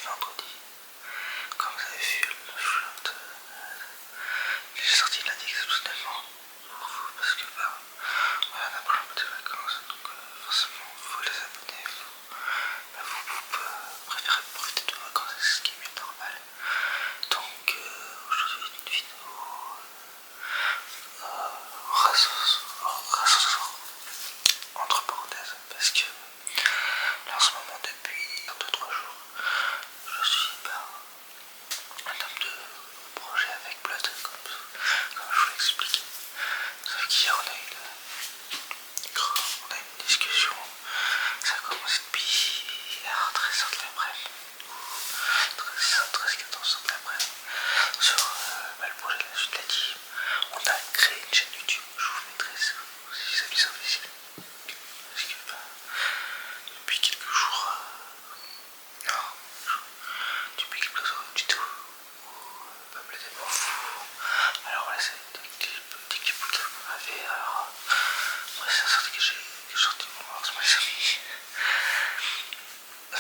vendredi. Comme vous avez vu, j'ai sorti lundi exceptionnellement pour vous parce que on a pris un peu de vacances, donc forcément vous les abonnés, vous préférez profiter de vos vacances, c'est ce qui est mieux normal. Donc aujourd'hui une vidéo rassurant entre parenthèses parce que là en ce moment depuis 2-3 jours je suis en termes de projet avec Blood comme je vous l'ai expliqué. Sauf qu'hier on a une discussion, ça a commencé depuis hier 13h de l'après-midi ou 13-14h de l'après-midi sur le projet de la suite de la team. On a créé une chaîne YouTube, je vous mettrai si ça lui officiel. Parce que depuis quelques jours, non, depuis quelques heures du tout, où Blood est m'en fou. Alors voilà, c'est des clips que vous m'avez. Alors, moi c'est un sorti que j'ai sorti pour voir avec mes amis.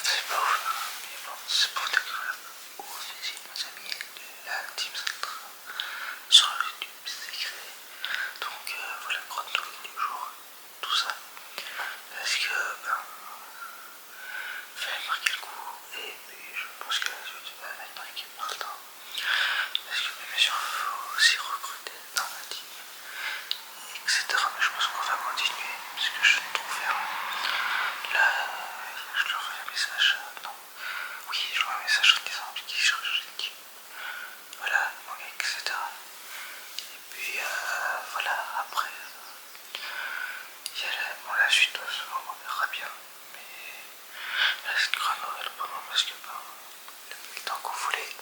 C'est pas ouf, mais bon, c'est pour dire que voilà, où visite mes amis de la team Centre sur YouTube, c'est créé. Donc voilà, grande nouvelle du jour, tout ça. Parce que fallait marquer le coup, et puis je pense que la suite va être marquée par le temps. Parce que bien sûr, il faut aussi recruter dans la team, etc. Mais je pense qu'on va continuer, parce que je ne trouve faire. Là, je leur envoie un message. Non. Oui, je leur envoie un message en disant qui je recherche. Voilà, mon gars, etc. Et puis, voilà, après, il y a la suite, on verra bien. Mais là, c'est une grande nouvelle pour moi, parce que le temps qu'on voulait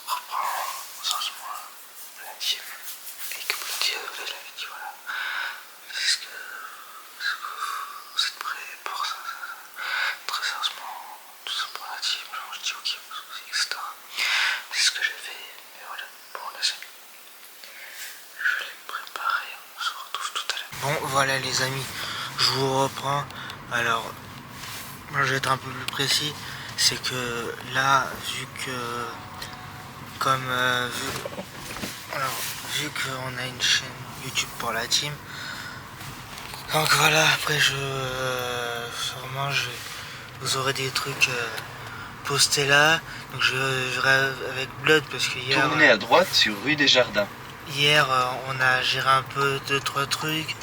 reprendre sensiblement la team et que Bloody l'avait dit, voilà, c'est ce que vous êtes prêts pour ça, très sérieusement, tout ça pour la team, genre je dis ok, etc. C'est ce que j'ai fait, mais voilà, bon les amis, je vais me préparer, on se retrouve tout à l'heure. Bon voilà les amis, je vous reprends. Alors moi je vais être un peu plus précis, c'est que là vu que vu qu'on a une chaîne YouTube pour la team, donc voilà, après sûrement vous aurez des trucs postés là, donc je verrai avec Blood parce que hier tournez à droite sur rue des Jardins. Hier on a géré un peu 2-3 trucs,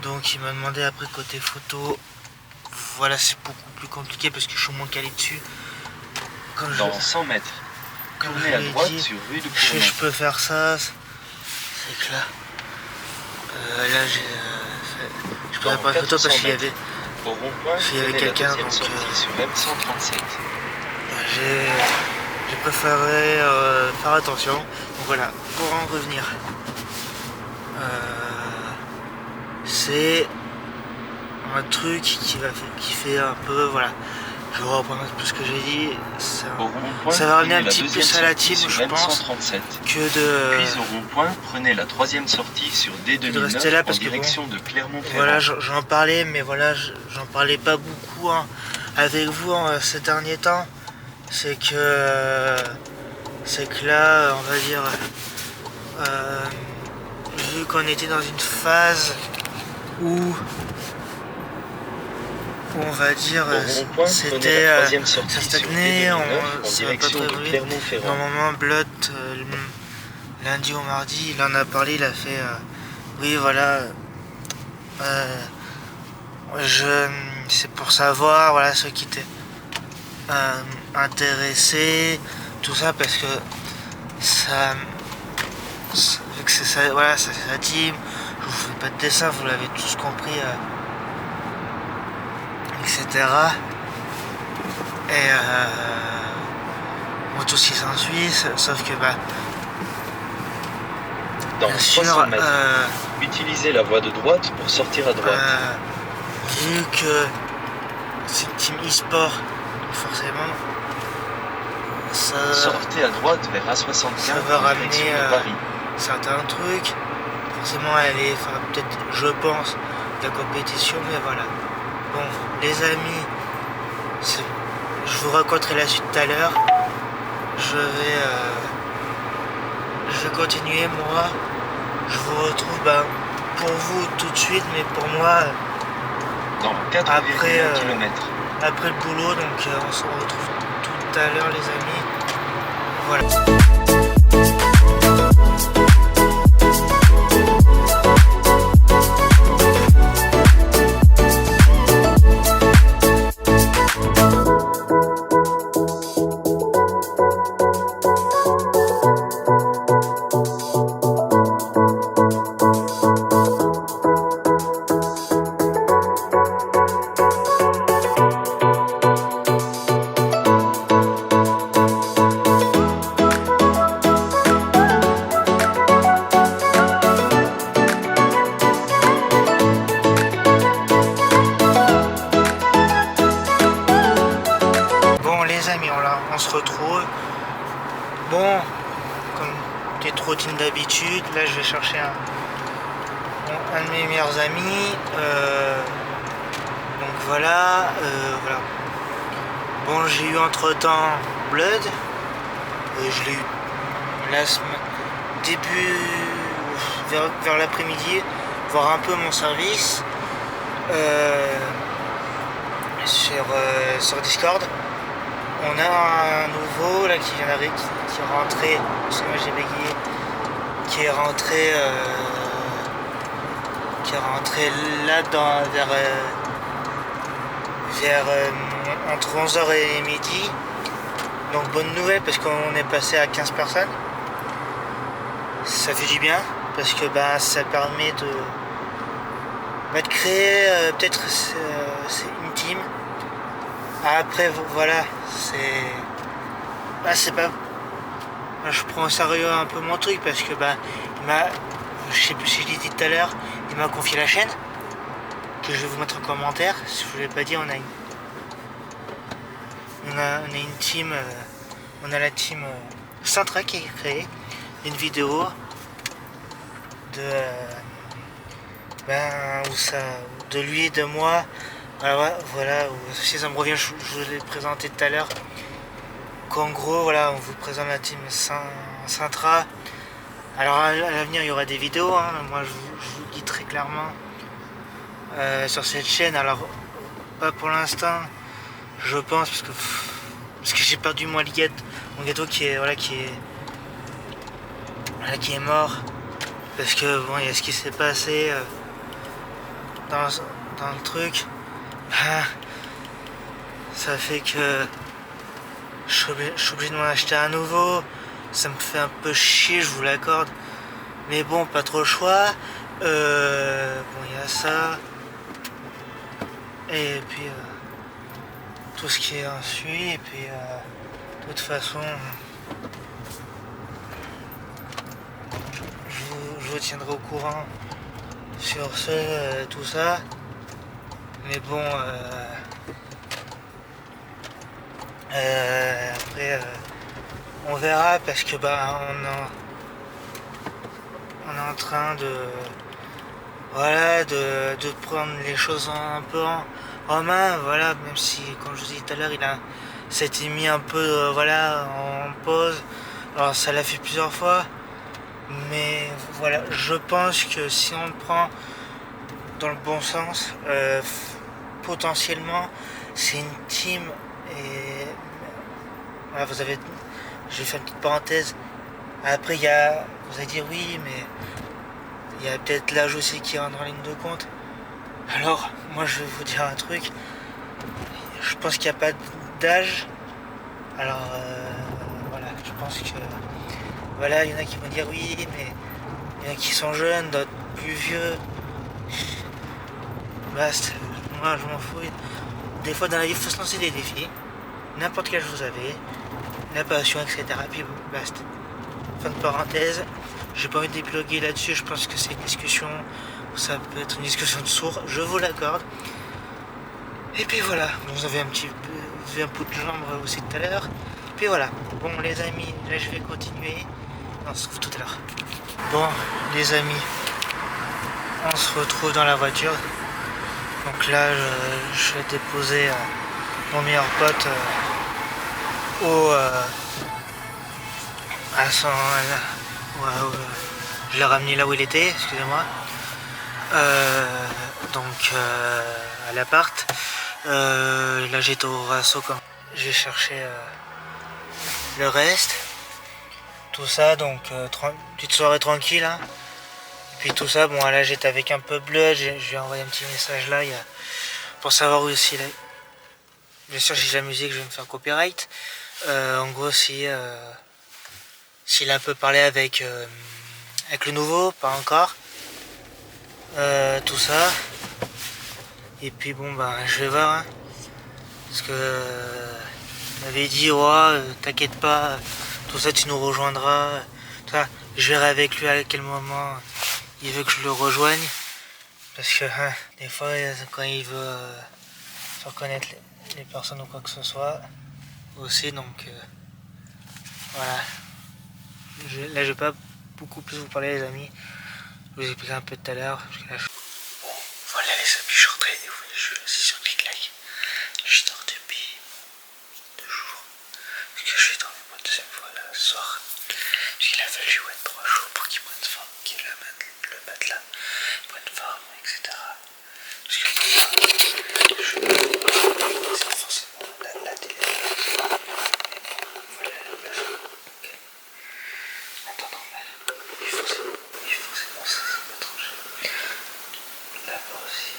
donc il m'a demandé après côté photo, voilà c'est beaucoup plus compliqué parce que je suis moins calé dessus. Dans 100 mètres. Tournez à droite sur rue de Cournon. Je peux faire ça, c'est que là, je peux pas photo parce qu'il y avait, au rond-point, quelqu'un, donc sur M137. J'ai préféré faire attention. Donc voilà, pour en revenir, c'est un truc qui fait un peu, voilà. Je vais reprendre tout ce que j'ai dit. Ça va ramener un petit peu à la team, je pense, que de. Puis au rond-point, prenez la troisième sortie sur D2009 en direction de Clermont-Ferrand. Voilà, j'en parlais, mais voilà, j'en parlais pas beaucoup avec vous ces derniers temps. C'est que là, on va dire, vu qu'on était dans une phase où on va dire c'était ça stagnait, ça va pas très évoluer. Normalement Blood lundi ou mardi il en a parlé, il a fait oui voilà, c'est pour savoir voilà ceux qui étaient intéressés, tout ça, parce que ça vu que c'est ça, voilà, c'est sa team, je vous fais pas de dessin, vous l'avez tous compris, etc. Et tout ce qui s'ensuit, sauf que dans bien 300 sûr, mètres, utilisez la voie de droite pour sortir à droite. Vu que c'est une team e-sport, forcément, sortez à droite vers A75 ça va ramener Paris. Certains trucs. Forcément, elle est, peut-être, je pense, de la compétition, mais voilà. Bon, les amis, vous raconterai la suite tout à l'heure. Je vais continuer moi. Je vous retrouve pour vous tout de suite, mais pour moi dans 4,1 km. Après le boulot, donc on se retrouve tout à l'heure les amis. Voilà. On se retrouve. Bon, comme petite routine d'habitude, là je vais chercher un de mes meilleurs amis. Donc voilà, Bon, j'ai eu entre temps Blood. Je l'ai eu début vers l'après-midi, voir un peu mon service sur Discord. On a un nouveau là qui vient d'arriver, qui est rentré, parce que moi j'ai bégayé, qui est rentré là vers entre 11h et midi. Donc bonne nouvelle parce qu'on est passé à 15 personnes. Ça fait du bien parce que ça permet de créer peut-être une team. Après voilà, c'est pas, je prends au sérieux un peu mon truc parce que je sais plus si je l'ai dit tout à l'heure, il m'a confié la chaîne que je vais vous mettre en commentaire. Si je vous l'ai pas dit, on a une team, on a la team Sintra qui est créée, une vidéo de lui et de moi. Voilà, si ça me revient, je vous l'ai présenté tout à l'heure. Qu'en gros, voilà, on vous présente la team Sintra. Alors à l'avenir, il y aura des vidéos, hein. Moi je vous le dis très clairement sur cette chaîne. Alors, pas pour l'instant, je pense, parce que j'ai perdu mon gâteau qui est mort. Parce que bon, il y a ce qui s'est passé dans le truc. Ça fait que je suis obligé de m'en acheter un nouveau. Ça me fait un peu chier, je vous l'accorde. Mais bon, pas trop le choix. Bon, il y a ça. Et puis tout ce qui est ensuite. Et puis de toute façon, je vous tiendrai au courant sur tout ça. Mais bon, après, on verra parce que on est en train de prendre les choses un peu en main. Voilà, même si, comme je vous dis tout à l'heure, s'était mis un peu en pause. Alors ça l'a fait plusieurs fois, mais voilà, je pense que si on le prend dans le bon sens, potentiellement c'est une team. Et voilà, je vais faire une petite parenthèse. Après vous allez dire oui, mais il y a peut-être l'âge aussi qui rentre en ligne de compte. Alors moi je vais vous dire un truc, je pense qu'il n'y a pas d'âge. Alors voilà, je pense que voilà, il y en a qui vont dire oui, mais il y en a qui sont jeunes, d'autres plus vieux. Moi je m'en fous. Des fois dans la vie il faut se lancer des défis, n'importe quel âge vous avez, la passion, etc. Puis basta. Fin de parenthèse. J'ai pas envie d'épiloguer là-dessus, je pense que c'est une discussion, ça peut être une discussion de sourds, je vous l'accorde. Et puis voilà, vous avez un peu de jambe aussi tout à l'heure. Puis voilà, bon les amis, là je vais continuer. On se retrouve tout à l'heure. Bon les amis, on se retrouve dans la voiture. Donc là je vais déposer mon meilleur pote à son... je l'ai ramené là où il était, excusez-moi. Donc à l'appart. Là j'étais au Rasso quand j'ai cherché le reste. Tout ça, donc petite soirée tranquille. Hein. Et puis tout ça, bon là j'étais avec un peu bleu, je lui ai envoyé un petit message là pour savoir où s'il est. Bien sûr si j'ai la musique je vais me faire copyright. En gros s'il a un peu parlé avec le nouveau, pas encore. Tout ça. Et puis bon bah je vais voir. Hein, parce que il m'avait dit t'inquiète pas, tout ça tu nous rejoindras. Tout ça, je verrai avec lui à quel moment il veut que je le rejoigne. Parce que des fois quand il veut faire connaître les personnes ou quoi que ce soit aussi, donc voilà. Là je vais pas beaucoup plus vous parler les amis. Je vous expliquerai un peu tout à l'heure. Bon, voilà les amis, je suis rentré et vous je suis assis sur Click-Like. Je dors depuis 2 jours. Parce que je vais dormir pour la deuxième fois là, ce soir. Parce qu'il a fallu 3 jours pour qu'il prenne forme, qu'il le matelas prenne forme, etc. Parce que c'est pas forcément la télé. Mais bon, voilà la place. Okay. Attends, il faut forcément ça, c'est pas étranger. Là-bas aussi.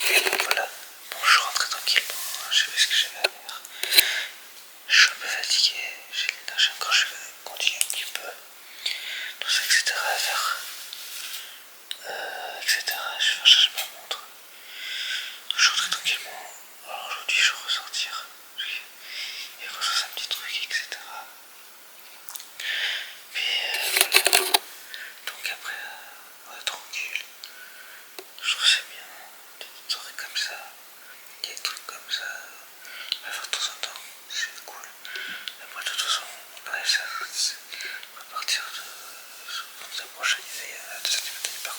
Et donc voilà. Bon, je suis rentré tranquillement. J'ai fait ce que j'avais à faire. Je suis un peu fatigué. J'ai l'énergie encore. Je vais continuer un petit peu. Tout ça, etc. à faire. Etc. Je vais faire chercher ma montre. Je suis rentré tranquillement. Alors aujourd'hui, je vais ressortir. Il y a conscience un petit truc, etc. Puis voilà. Donc après, on est tranquille. Je trouve ça bien. Des soirées comme ça. Des trucs comme ça. On va faire de temps en temps. C'est cool. Après, de toute façon, on va partir de la prochaine idée à 2 cm du part.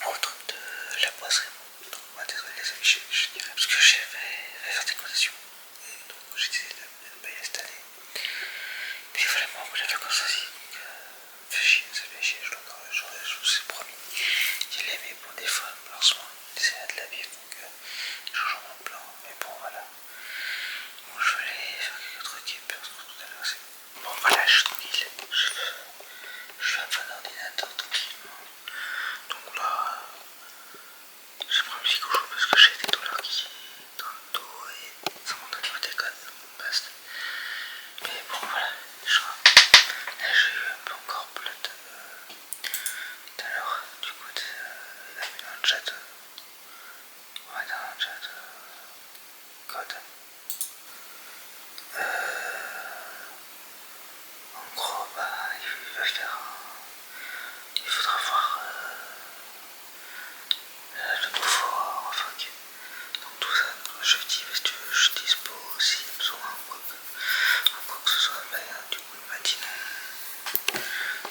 Au truc de la boiserie. Donc, désolé les amis, je dirais. Parce que j'avais faire des conditions. Et donc, j'ai décidé de ne pas y installer. Puis vraiment, vous l'avez comme ça aussi. Donc, fait chier, ça fait chier. Je vous ai promis d'y aller. Mais bon, des fois, malheureusement, j'essaie de la vivre. Donc, je change mon plan. Mais bon, voilà. Bon, je vais aller faire quelques trucs et puis on se retrouve tout à l'heure. Bon, voilà, je suis tranquille. Je fais un peu d'ordinateur tranquillement. Donc là, j'ai pris un petit couchou parce que j'ai des douleurs qui dans le dos et ça monte au niveau des côtes, donc basta. Mais bon, voilà, là j'ai eu un peu encore bleu tout à l'heure. Du coup, il a mis un chat, on va dire un chat code. En gros, il va faire il faudra voir le nouveau refuck. Donc tout ça, jeudi, parce que je suis dispo s'il y a besoin ou quoi que ce soit, mais du coup il m'a dit non.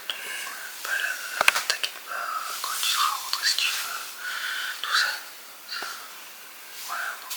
Donc là, t'inquiète pas, quand tu seras rentré si tu veux, tout ça. Voilà, donc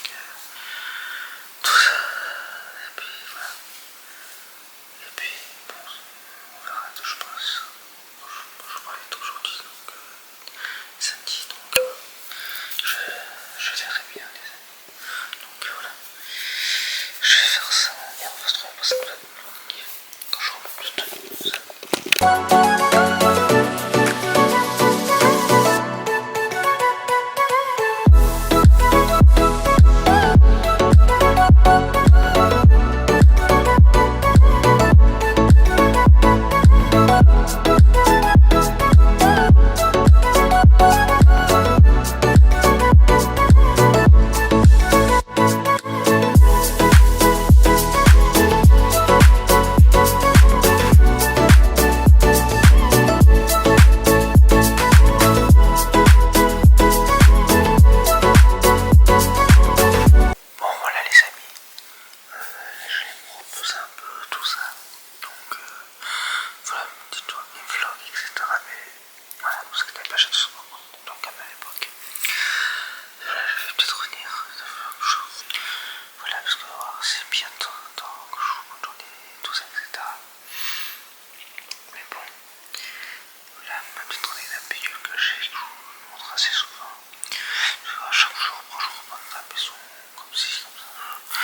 maison comme ci, comme ça.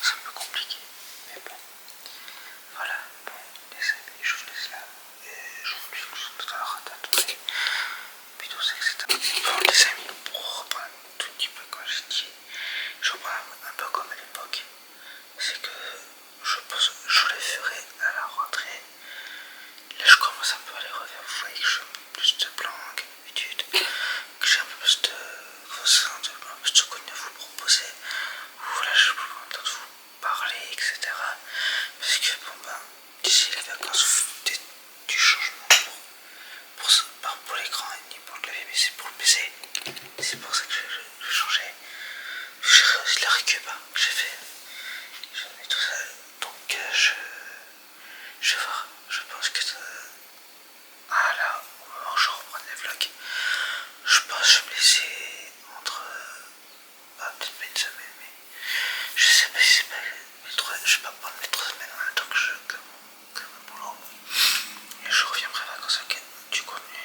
C'est un peu compliqué. Mais bon. Voilà, bon, les amis, je vous laisse là. Et je vous dis tout à l'heure à date. Vidéos, etc. Bon, les amis, pour reprendre tout un petit peu quand j'ai dit, je reprends un peu comme à l'époque. C'est que je pense que je les ferai à la rentrée. Là, je commence un peu à les refaire. Vous voyez que j'ai un peu plus de plans que d'habitude, que j'ai un peu plus de contenu à vous proposer. Voilà, je peux en même temps de vous parler, etc. Parce que, bon, ben, d'ici les vacances, du changement pour l'écran et ni pour le clavier, mais c'est pour le PC. C'est pour ça que je vais changer. J'ai aussi la récup que j'ai fait. J'en ai tout ça. Donc, je vais voir. Je pense que ah là, au moment où je reprends les vlogs, je pense que je vais me laisser entre peut-être pas une semaine, mais je sais pas si c'est pas je vais pas prendre mes 3 semaines en même temps que mon boulot. Et je reviens après vacances avec du contenu.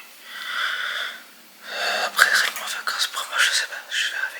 Après règlement vacances pour moi, je sais pas, je verrai